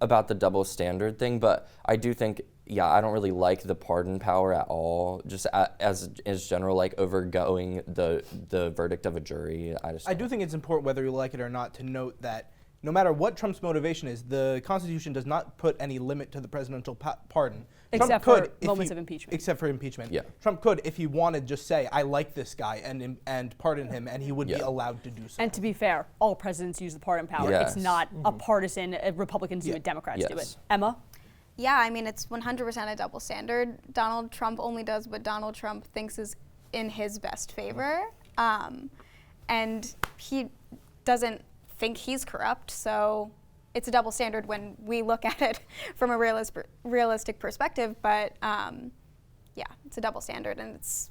about the double standard thing, but I do think, I don't really like the pardon power at all, just as general, like overgoing the verdict of a jury. I do think it's important, whether you like it or not, to note that no matter what Trump's motivation is, the Constitution does not put any limit to the presidential pardon. Except for moments of impeachment. Except for impeachment. Yeah. Trump could, if he wanted, just say, I like this guy, and pardon him, and he would be allowed to do so. And to be fair, all presidents use the pardon power. Yes. It's not a partisan, Republicans do it, Democrats do it. Emma? Yeah, I mean, it's 100% a double standard. Donald Trump only does what Donald Trump thinks is in his best favor. And he doesn't think he's corrupt, so it's a double standard when we look at it from a realistic perspective. But it's a double standard, and it's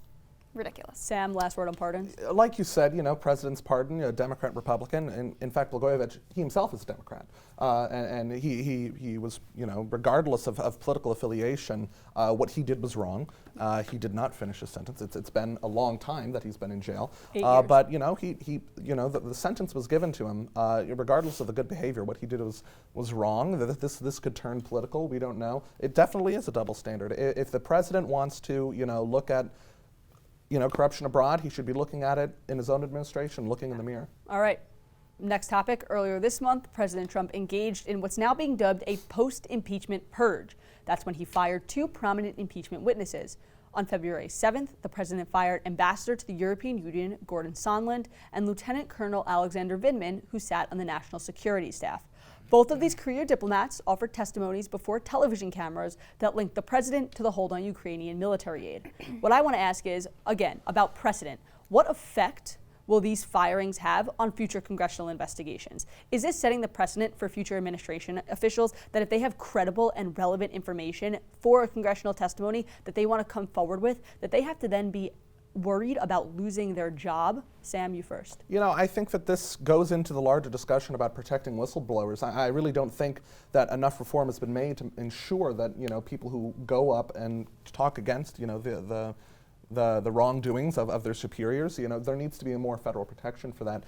ridiculous. Sam, last word on pardons? Like you said, president's pardon, Democrat, Republican, and in fact, Blagojevich, he himself is a Democrat, and he was, regardless of political affiliation, what he did was wrong. He did not finish his sentence. It's been a long time that he's been in jail, 8 years. but the sentence was given to him, regardless of the good behavior. What he did was wrong. This could turn political. We don't know. It definitely is a double standard. If the president wants to, look at corruption abroad, he should be looking at it in his own administration, looking in the mirror. All right. Next topic. Earlier this month, President Trump engaged in what's now being dubbed a post-impeachment purge. That's when he fired 2 prominent impeachment witnesses. On February 7th, the president fired Ambassador to the European Union Gordon Sondland and Lieutenant Colonel Alexander Vindman, who sat on the national security staff. Both of these career diplomats offered testimonies before television cameras that linked the president to the hold on Ukrainian military aid. What I want to ask is, again, about precedent. What effect will these firings have on future congressional investigations? Is this setting the precedent for future administration officials that if they have credible and relevant information for a congressional testimony that they want to come forward with, that they have to then be worried about losing their job? Sam, you first. I think that this goes into the larger discussion about protecting whistleblowers. I really don't think that enough reform has been made to ensure that people who go up and talk against the wrongdoings of their superiors, there needs to be more federal protection for that.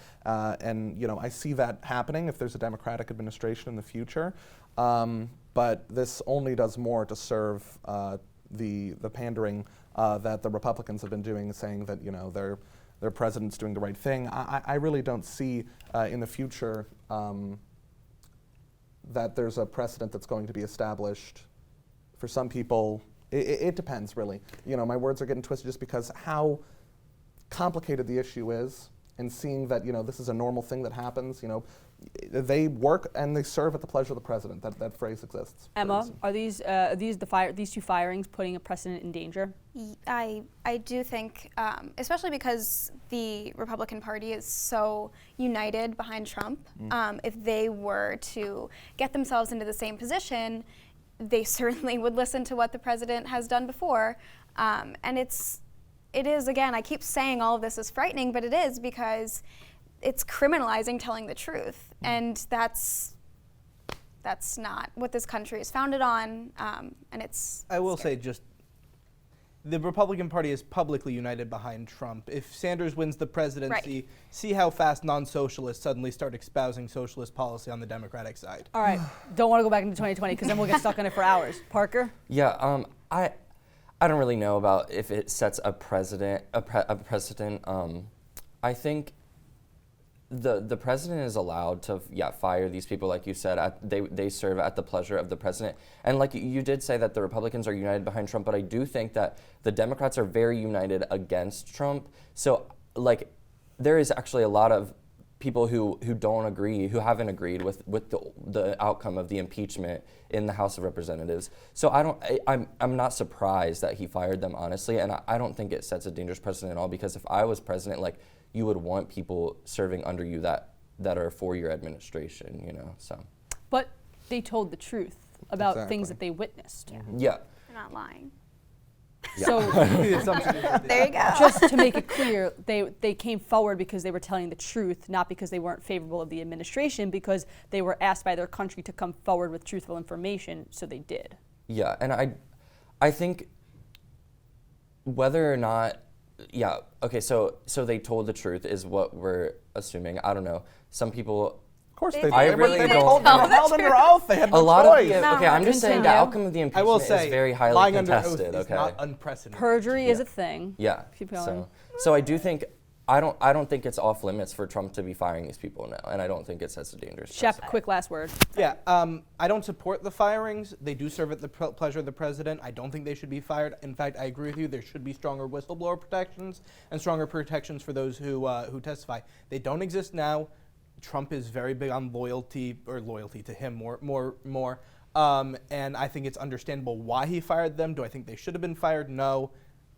And I see that happening if there's a Democratic administration in the future. But this only does more to serve the pandering that the Republicans have been doing, saying that their president's doing the right thing. I really don't see in the future that there's a precedent that's going to be established. For some people, it depends, really. My words are getting twisted just because how complicated the issue is, and seeing that this is a normal thing that happens. They work and they serve at the pleasure of the president. That phrase exists. Emma, are these 2 firings putting a precedent in danger? I do think, especially because the Republican Party is so united behind Trump, if they were to get themselves into the same position, they certainly would listen to what the president has done before. And it is, again, I keep saying all of this is frightening, but it is because it's criminalizing telling the truth. And that's not what this country is founded on, and it's I will scary. say just the Republican Party is publicly united behind Trump. If Sanders wins the presidency, see how fast non-socialists suddenly start espousing socialist policy on the Democratic side. All right. Don't want to go back into 2020 because then we'll get stuck on it for hours. Parker? Yeah, I don't really know about if it sets a precedent. I think the president is allowed to fire these people, like you said. They serve at the pleasure of the president, and like you did say that the Republicans are united behind Trump, but I do think that the Democrats are very united against Trump. So like there is actually a lot of people who don't agree, who haven't agreed with the outcome of the impeachment in the House of Representatives. So I'm not surprised that he fired them, honestly, and I don't think it sets a dangerous precedent at all, because if I was president, like, you would want people serving under you that are for your administration, so. But they told the truth about things that they witnessed. Yeah. Yeah. They're not lying. So The assumption is that There you go. just to make it clear, they came forward because they were telling the truth, not because they weren't favorable of the administration, because they were asked by their country to come forward with truthful information, so they did. Yeah, and I think whether or not, yeah, okay, so they told the truth is what we're assuming. I don't know. Some people, Of course, They they, I they, really they, don't- they held under oath. They had a no lot choice. of the, okay, I'm just saying the Continue. outcome of the I will impeachment say, is very highly lying under oath contested. is Okay, not unprecedented. Perjury is Yeah. a thing. yeah. Keep going. So I do think I don't think it's off limits for Trump to be firing these people now, and I don't think it sets a dangerous Shep, precedent. quick last word. Yeah, I don't support the firings. They do serve at the pleasure of the president. I don't think they should be fired. In fact, I agree with you. There should be stronger whistleblower protections and stronger protections for those who testify. They don't exist now. Trump is very big on loyalty to him more. And I think it's understandable why he fired them. Do I think they should have been fired? No,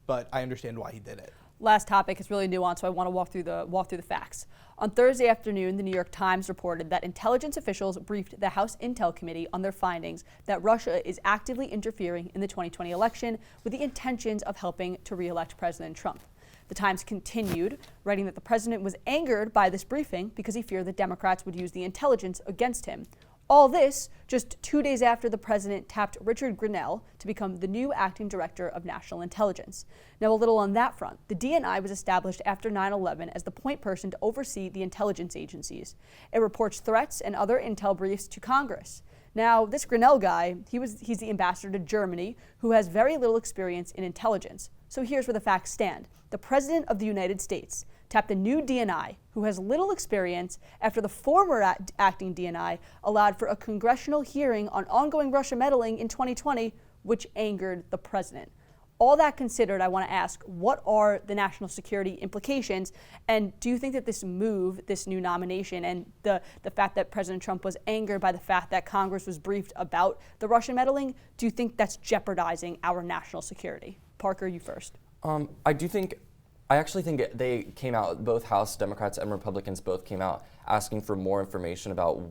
but I understand why he did it. Last topic is really nuanced, so I want to walk through the facts. On Thursday afternoon, the New York Times reported that intelligence officials briefed the House Intel Committee on their findings that Russia is actively interfering in the 2020 election with the intentions of helping to re-elect President Trump. The Times continued, writing that the president was angered by this briefing because he feared the Democrats would use the intelligence against him. All this just 2 days after the president tapped Richard Grenell to become the new acting director of national intelligence. Now, a little on that front. The DNI was established after 9/11 as the point person to oversee the intelligence agencies. It reports threats and other intel briefs to Congress. Now, this Grenell guy, he's the ambassador to Germany, who has very little experience in intelligence. So here's where the facts stand. The President of the United States tapped a new DNI who has little experience after the former acting DNI allowed for a congressional hearing on ongoing Russia meddling in 2020, which angered the president. All that considered, I want to ask, what are the national security implications? And do you think that this move, this new nomination, and the fact that President Trump was angered by the fact that Congress was briefed about the Russian meddling, do you think that's jeopardizing our national security? Parker, you first. I actually think they came out, both House Democrats and Republicans both came out asking for more information about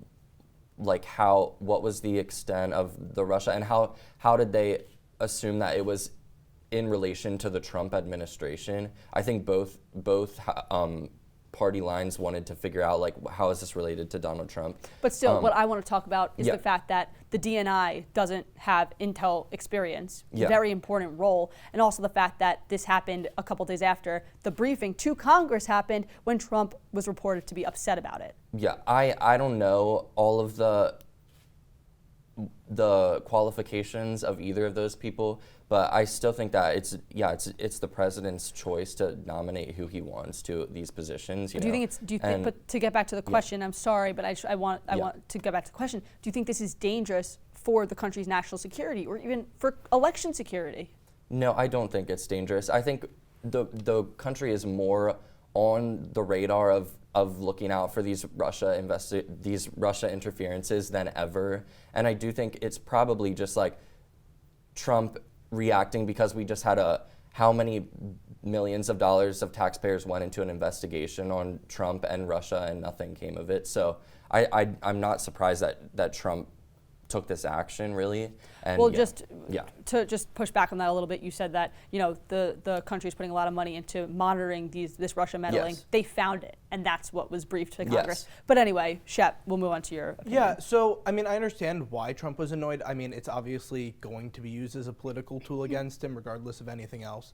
like what was the extent of the Russia and how did they assume that it was in relation to the Trump administration. I think both party lines wanted to figure out like how is this related to Donald Trump. But still, what I want to talk about is yeah. the fact that the DNI doesn't have intel experience, Yeah. very important role, and also the fact that this happened a couple days after the briefing to Congress happened when Trump was reported to be upset about it. Yeah, I don't know all of the qualifications of either of those people, but I still think that it's the president's choice to nominate who he wants to these positions. But to get back to the question, I'm sorry, but I want to get back to the question. Do you think this is dangerous for the country's national security or even for election security? No, I don't think it's dangerous. I think the country is more on the radar of looking out for these Russia interferences than ever. And I do think it's probably just like Trump reacting because we just had how many millions of dollars of taxpayers went into an investigation on Trump and Russia and nothing came of it. So I'm not surprised that Trump took this action really. And to just push back on that a little bit, you said that the country is putting a lot of money into monitoring this Russia meddling. Yes. They found it, and that's what was briefed to Congress. Yes. But anyway, Shep, we'll move on to your opinion. Yeah, so I understand why Trump was annoyed. It's obviously going to be used as a political tool against him, regardless of anything else.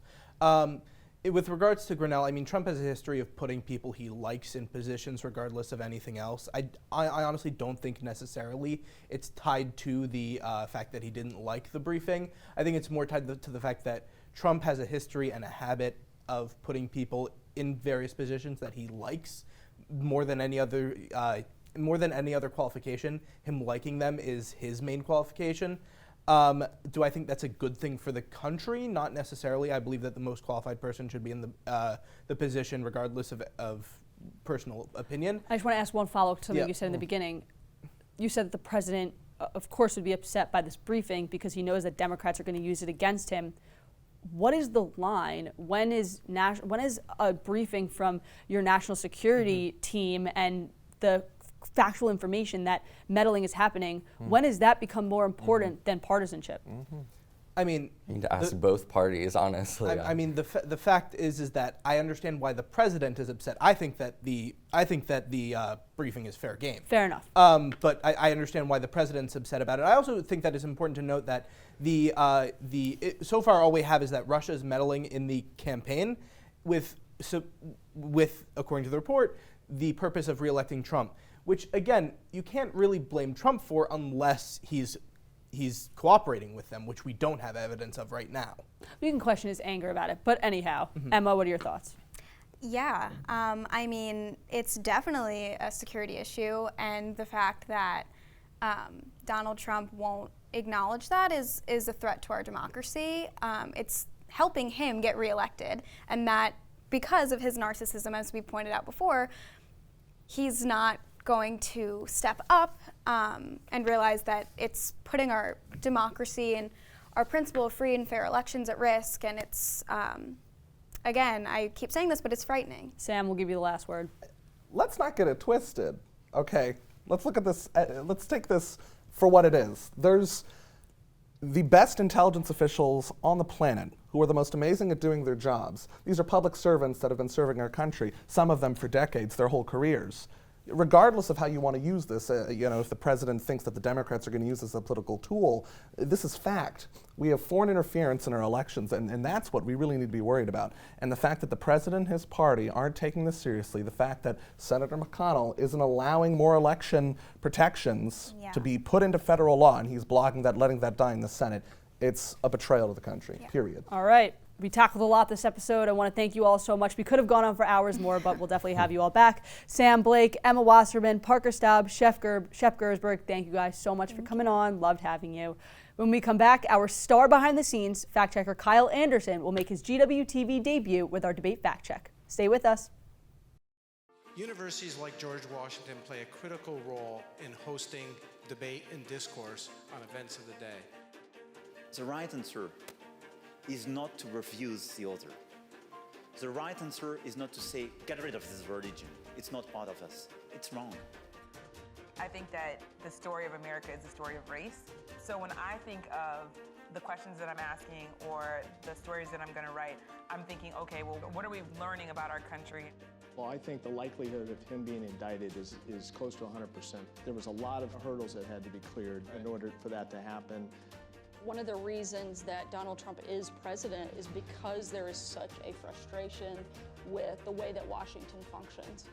With regards to Grenell, Trump has a history of putting people he likes in positions regardless of anything else. I honestly don't think necessarily it's tied to the fact that he didn't like the briefing. I think it's more tied to the fact that Trump has a history and a habit of putting people in various positions that he likes more than any other qualification. Him liking them is his main qualification. Do I think that's a good thing for the country? Not necessarily. I believe that the most qualified person should be in the position regardless of personal opinion. I just want to ask one follow-up to something you said in the beginning. You said that the president, of course, would be upset by this briefing because he knows that Democrats are going to use it against him. What is the line? When is a briefing from your national security team and the factual information that meddling is happening, when does that become more important than partisanship? I mean, You need to ask both parties, honestly. I mean, the fact is that I understand why the president is upset. I think that the briefing is fair game. Fair enough. But I understand why the president's upset about it. I also think that it's important to note that so far all we have is that Russia is meddling in the campaign with according to the report, the purpose of re-electing Trump, which again you can't really blame Trump for unless he's cooperating with them, which we don't have evidence of right now. We can question his anger about it, but anyhow, Emma, what are your thoughts? Yeah, I mean, it's definitely a security issue, and the fact that Donald Trump won't acknowledge that is a threat to our democracy. It's helping him get reelected, and that because of his narcissism, as we pointed out before, he's not going to step up and realize that it's putting our democracy and our principle of free and fair elections at risk, and it's, again, I keep saying this, but it's frightening. Sam, we'll give you the last word. Let's not get it twisted, okay? Let's look at this, let's take this for what it is. There's the best intelligence officials on the planet who are the most amazing at doing their jobs. These are public servants that have been serving our country, some of them for decades, their whole careers. Regardless of how you want to use this, if the president thinks that the Democrats are going to use this as a political tool, this is fact. We have foreign interference in our elections, and that's what we really need to be worried about. And the fact that the president and his party aren't taking this seriously, the fact that Senator McConnell isn't allowing more election protections to be put into federal law, and he's blocking that, letting that die in the Senate, it's a betrayal of the country, period. All right. We tackled a lot this episode. I want to thank you all so much. We could have gone on for hours more, but we'll definitely have you all back. Sam Blake, Emma Wasserman, Parker Staub, Shep Gersberg, thank you guys so much for coming on. Loved having you. When we come back, our star behind the scenes, fact checker Kyle Anderson, will make his GWTV debut with our debate fact check. Stay with us. Universities like George Washington play a critical role in hosting debate and discourse on events of the day. The right answer is not to refuse the other. The right answer is not to say, get rid of this religion. It's not part of us. It's wrong. I think that the story of America is a story of race. So when I think of the questions that I'm asking or the stories that I'm going to write, I'm thinking, okay, well, what are we learning about our country? Well, I think the likelihood of him being indicted is close to 100%. There was a lot of hurdles that had to be cleared in order for that to happen. One of the reasons that Donald Trump is president is because there is such a frustration with the way that Washington functions.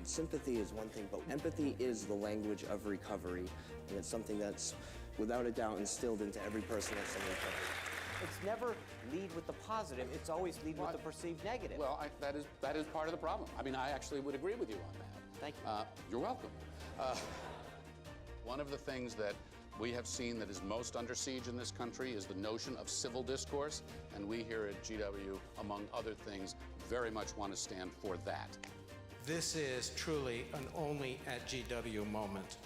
Sympathy is one thing, but empathy is the language of recovery, and it's something that's without a doubt instilled into every person that's in recovery. It's never lead with the positive, it's always lead with the perceived negative. Well, that is part of the problem. I mean, I actually would agree with you on that. Thank you. You're welcome. One of the things that we have seen that is most under siege in this country is the notion of civil discourse, and we here at GW, among other things, very much want to stand for that. This is truly an only at GW moment.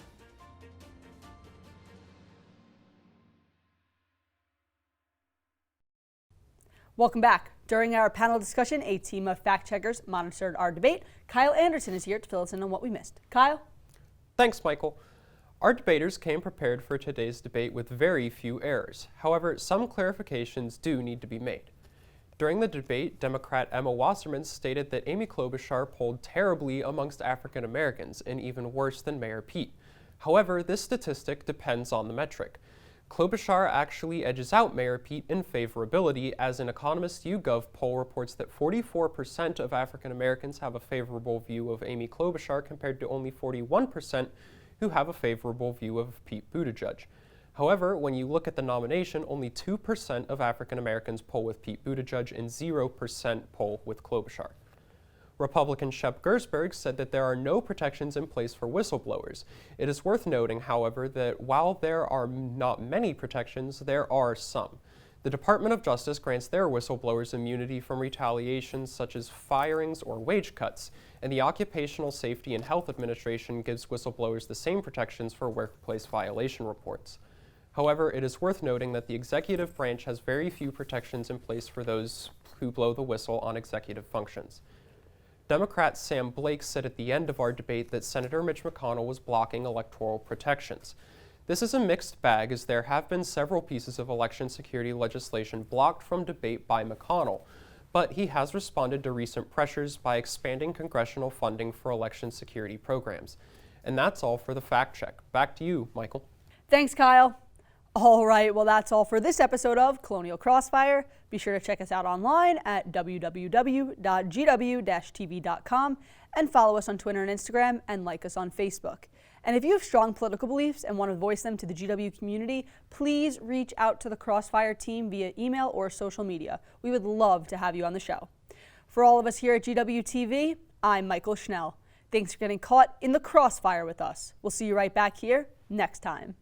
Welcome back. During our panel discussion, a team of fact checkers monitored our debate. Kyle Anderson is here to fill us in on what we missed. Kyle? Thanks, Michael. Our debaters came prepared for today's debate with very few errors. However, some clarifications do need to be made. During the debate, Democrat Emma Wasserman stated that Amy Klobuchar polled terribly amongst African Americans and even worse than Mayor Pete. However, this statistic depends on the metric. Klobuchar actually edges out Mayor Pete in favorability, as an Economist YouGov poll reports that 44% of African Americans have a favorable view of Amy Klobuchar compared to only 41% who have a favorable view of Pete Buttigieg. However, when you look at the nomination, only 2% of African Americans poll with Pete Buttigieg and 0% poll with Klobuchar. Republican Shep Gersberg said that there are no protections in place for whistleblowers. It is worth noting, however, that while there are not many protections, there are some. The Department of Justice grants their whistleblowers immunity from retaliations such as firings or wage cuts, and the Occupational Safety and Health Administration gives whistleblowers the same protections for workplace violation reports. However, it is worth noting that the executive branch has very few protections in place for those who blow the whistle on executive functions. Democrat Sam Blake said at the end of our debate that Senator Mitch McConnell was blocking electoral protections. This is a mixed bag, as there have been several pieces of election security legislation blocked from debate by McConnell, but he has responded to recent pressures by expanding congressional funding for election security programs. And that's all for the Fact Check. Back to you, Michael. Thanks, Kyle. All right, well, that's all for this episode of Colonial Crossfire. Be sure to check us out online at www.gw-tv.com and follow us on Twitter and Instagram and like us on Facebook. And if you have strong political beliefs and want to voice them to the GW community, please reach out to the Crossfire team via email or social media. We would love to have you on the show. For all of us here at GW TV, I'm Mychael Schnell. Thanks for getting caught in the crossfire with us. We'll see you right back here next time.